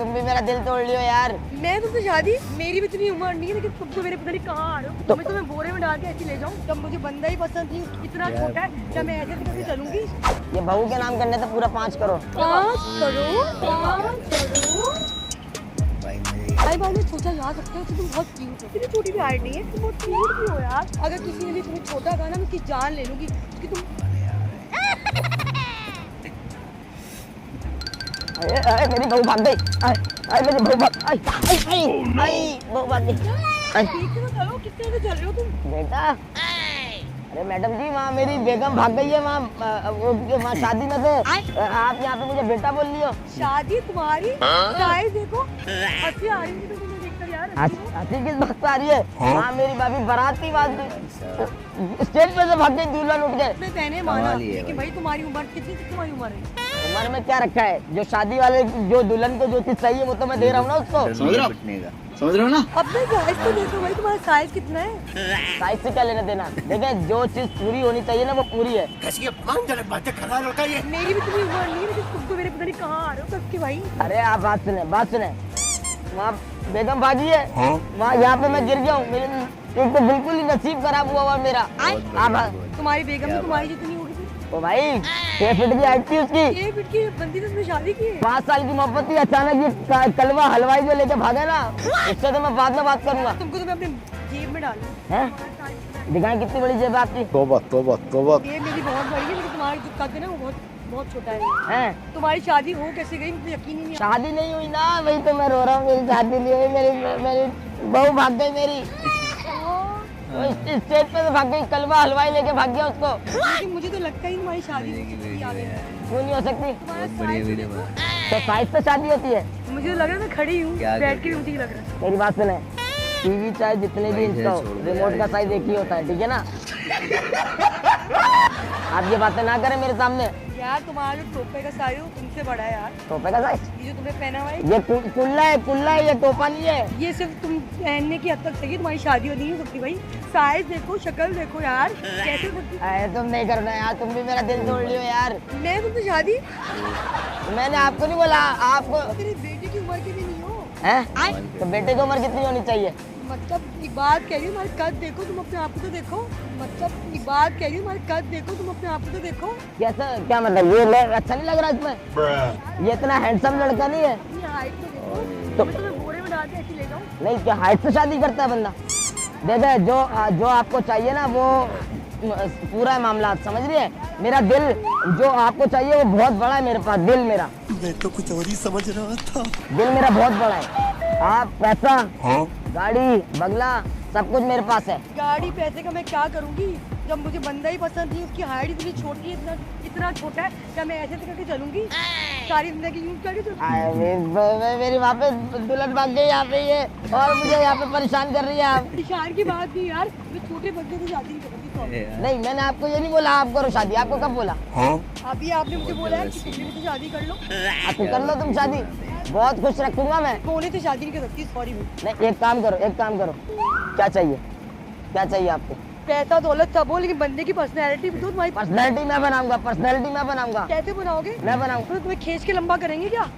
तुम भी मेरा दिल तोड़ लियो यार। मैं तुमसे शादी, मेरी भी इतनी उम्र नहीं है, लेकिन तुम तो मेरे पता नहीं कहाँ आ रहे हो। मैं तुम्हें बोरे में डाल के ऐसे ले जाऊँ, तब मुझे बंदा ही पसंद नहीं, इतना छोटा है, क्या मैं ऐसे कैसे चलूंगी? ये बहू के नाम करने तो पूरा 5 करोड़। 5 करोड़? 5 करोड़? भाई मैंने सोचा याद रखते हो, तुम बहुत क्यूट हो। इतनी छोटी भी हाइट नहीं है, तुम बहुत क्यूट भी हो यार। अगर किसी ने भी तुम्हें छोटा कहा ना, मैं उसकी जान ले लूंगी, क्योंकि तुम अरे मेरी बहू भाग गई। अरे मेरी बहू भाग बहू भाग गई। ठीक से चलो, कितने से चल रहे हो तुम? बेटा, अरे मैडम जी, वहाँ मेरी बेगम भाग गई है, वहाँ शादी में थे। आप यहाँ पे मुझे बेटा बोल लियो। शादी तुम्हारी? गाइस देखो, हंसी आ रही है तुम्हें देखकर यार। हंसी किस बात पे आ रही है? वहाँ मेरी भाभी बारात की बात स्टेज पे से भाग गई, दूल्हा उठ गए। मैंने माना कि भाई तुम्हारी उम्र कितनी, तुम्हारी उम्र है? उम्र में क्या रखा है? जो शादी वाले, जो दुल्हन को जो चीज चाहिए वो तो मैं दे रहा हूँ ना उसको। समझ रहे हो ना? अब मैं साइज तो देखो भाई, तुम्हारा साइज कितना है? साइज से क्या लेना देना? देखिए, जो चीज पूरी होनी चाहिए ना वो पूरी है। कैसी अपमानजनक बातें कर रहा है लड़का ये। मेरी भी इतनी उम्र नहीं है, लेकिन तुम तो मेरे पता नहीं कहाँ आ रहे हो सबके भाई। अरे आप बात सुने। वहाँ बेगम भागी है, वहाँ यहाँ पे मैं गिर गया हूँ। मेरे एक तो बिल्कुल ही नसीब खराब हुआ मेरा। आप तुम्हारी बेगम भी तुम्हारी जितनी होगी थी। तो भाई 6 फीट की हाइट थी उसकी। 6 फीट की बंदी ने उसमें शादी की है। 5 साल की मोहब्बत थी, अचानक ये कलवा हलवाई जो लेके भागा ना, उससे तो मैं बाद में बात करूंगा। तुमको तो मैं अपने जेब में डालूं। हैं? दिखाएं कितनी बड़ी जेब है आपकी। तौबा तौबा तौबा। ये मेरी बहुत बड़ी है, लेकिन तुम्हारी जो कद है ना वो बहुत छोटा है। हैं? तुम्हारी शादी हो कैसे गई, मुझे यकीन ही नहीं आ शादी नहीं हुई ना, वही तो मैं रो रहा हूँ। मेरी शादी नहीं हुई, मेरी बहू भाग गई मेरी। वो स्टेज पे तो भाग गई, कलवा हलवाई लेके भाग गया उसको। लेकिन मुझे तो लगता ही तुम्हारी शादी हो चुकी है। क्यों नहीं हो सकती? तुम्हारा साइज तो साइज से शादी होती है। मुझे तो लग रहा है मैं खड़ी हूँ, बैठ के भी मुझे लग रहा है। मेरी बात सुने, टीवी चाहे जितने भी इंच का हो, रिमोट का साइज एक ही होता है, ठीक है ना? आप ये बातें ना करें मेरे सामने। यार तुम्हारा जो टोपे का साइज है वो तुमसे बड़ा है यार। टोपे का साइज? ये जो तुमने पहना हुआ है, ये कुल्ला है, ये टोपा नहीं है। ये सिर्फ तुम पहनने की हद तक सही है, तुम्हारी शादी हो नहीं हो सकती भाई। साइज देखो, शक्ल देखो यार, कैसे सकती? अरे तुम नहीं करना यार, तुम भी मेरा दिल तोड़ लियो यार। मैं तुमसे शादी? मैंने आपको नहीं बोला, आपको। तेरी बेटी की उम्र की भी नहीं हो। हैं? तो बेटे की उम्र कितनी होनी चाहिए? मतलब एक बात कह रही हूँ, तुम्हारी कद देखो, तुम अपने आप को तो देखो। मतलब एक बात कह रही हूँ, तुम्हारी कद देखो, तुम अपने आप को तो देखो। कैसा, क्या मतलब? ये अच्छा नहीं लग रहा इसमें? ये इतना हैंडसम लड़का नहीं है। अपनी हाइट तो देखो, मैं तुम्हें बोरे में डाल के ऐसे ले जाऊँ? नहीं, क्या हाइट से शादी करता है बंदा? देखा, जो आपको चाहिए ना वो पूरा है मामला, समझ रही है? मेरा दिल जो आपको चाहिए वो बहुत बड़ा है मेरे पास। दिल मेरा, मैं तो कुछ और ही समझ रहा था। दिल मेरा बहुत बड़ा है। आप पैसा, गाड़ी, बंगला, सब कुछ मेरे पास है। गाड़ी पैसे का मैं क्या करूँगी, जब मुझे बंदा ही पसंद नहीं, उसकी हाइट इतनी छोटी है, इतना छोटा है, क्या मैं ऐसे करके चलूंगी सारी जिंदगी यूज करके चलूंगी? मेरी वहाँ पे दुल्हन भाग गई यहाँ पे ये, और मुझे यहाँ पे परेशान कर रही है आप। परेशान की बात नहीं यार, मैं छोटे बच्चे से शादी नहीं करूँगी। नहीं, मैंने आपको ये नहीं बोला आप करो शादी। आपको कब बोला? अभी आपने मुझे बोला है कि तुम मुझसे शादी कर लो। आप कर लो तुम शादी, बहुत खुश रखूंगा मैं। सोने से शादी नहीं कर सकती, सॉरी। नहीं, एक काम करो। क्या चाहिए आपको? पैसा दौलत सब हो, लेकिन बंदे की पर्सनैलिटी भी तो। तुम्हारी पर्सनैलिटी मैं बनाऊंगा। कैसे बनाओगे? मैं बनाऊंगा। तो तुम्हें खींच के लंबा करेंगे क्या?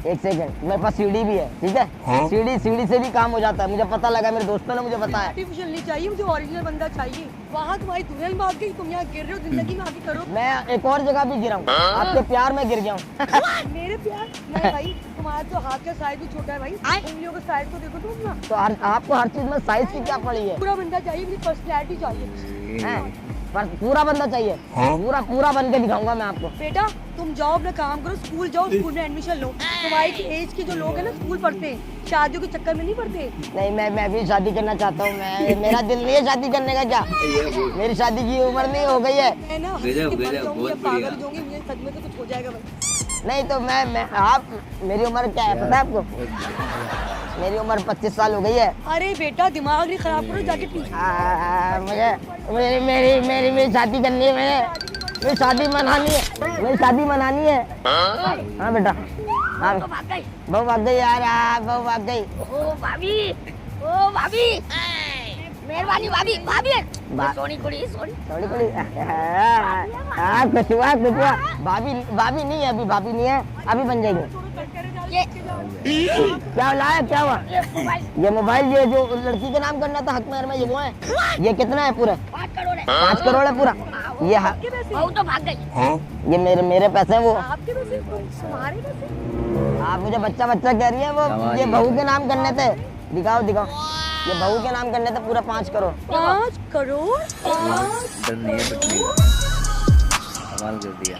एक सेकंड, मेरे पास सीढ़ी भी है, ठीक है? सीढ़ी से भी काम हो जाता है, मुझे पता लगा, मेरे दोस्तों ने मुझे बताया। आर्टिफिशियल नहीं चाहिए मुझे, ओरिजिनल बंदा चाहिए। वहाँ तुम्हारी दुल्हन भाग गई, तुम यहाँ गिर रहे हो, जिंदगी में आगे करो। मैं एक और जगह भी गिरा हूँ, आपके प्यार में गिर गया हूँ। मेरे प्यार नहीं भाई, तुम्हारा तो हाथ का साइज भी छोटा है भाई, उंगलियों का साइज तो देखो तुम ना। तो आपको हर चीज में साइज की क्या पड़ी है? पूरा बंदा चाहिए, मुझे पर्सनैलिटी चाहिए। पर पूरा बंदा चाहिए। पूरा बन के दिखाऊंगा मैं आपको। बेटा तुम जाओ, अपना काम करो, स्कूल जाओ, स्कूल में एडमिशन लो। तुम्हारी एज के जो लोग हैं ना स्कूल पढ़ते हैं, शादियों के चक्कर में नहीं पढ़ते। नहीं, मैं भी शादी करना चाहता हूँ। मेरा दिल नहीं है शादी करने का। क्या मेरी शादी की उम्र नहीं हो गई है? मैं ना पागल हो जाऊंगी, मुझे सच में तो कुछ हो जाएगा भाई। नहीं तो मैं आप, मेरी उम्र क्या है पता है आपको? मेरी उम्र 25 साल हो गई है। अरे बेटा दिमाग नहीं खराब करो, जाके मुझे मेरी शादी करनी है। मेरी शादी मनानी है। हाँ बेटा, हाँ बहू भाग गई यार, बहू भाग गई। ओ भाभी मेहरबानी भाभी सोनी कुड़ी कुछ हुआ। भाभी नहीं है, अभी बन जाएगी। ये क्या लाया, क्या हुआ? ये मोबाइल ये मोबाइल, ये जो लड़की के नाम करना था हक महर में, ये वो है। ये कितना है पूरा? 5 करोड़ है। 5 करोड़ है पूरा। ये बहू तो भाग गई। ये मेरे पैसे हैं वो। आपके पैसे? तुम्हारे पैसे? आप मुझे बच्चा बच्चा कह रही है, वो ये बहू के नाम करने थे। दिखाओ दिखाओ, ये बहू के नाम करने थे पूरा 5 करोड़। 5 करोड़? डर नहीं है, कुछ नहीं, कमाल कर दिया।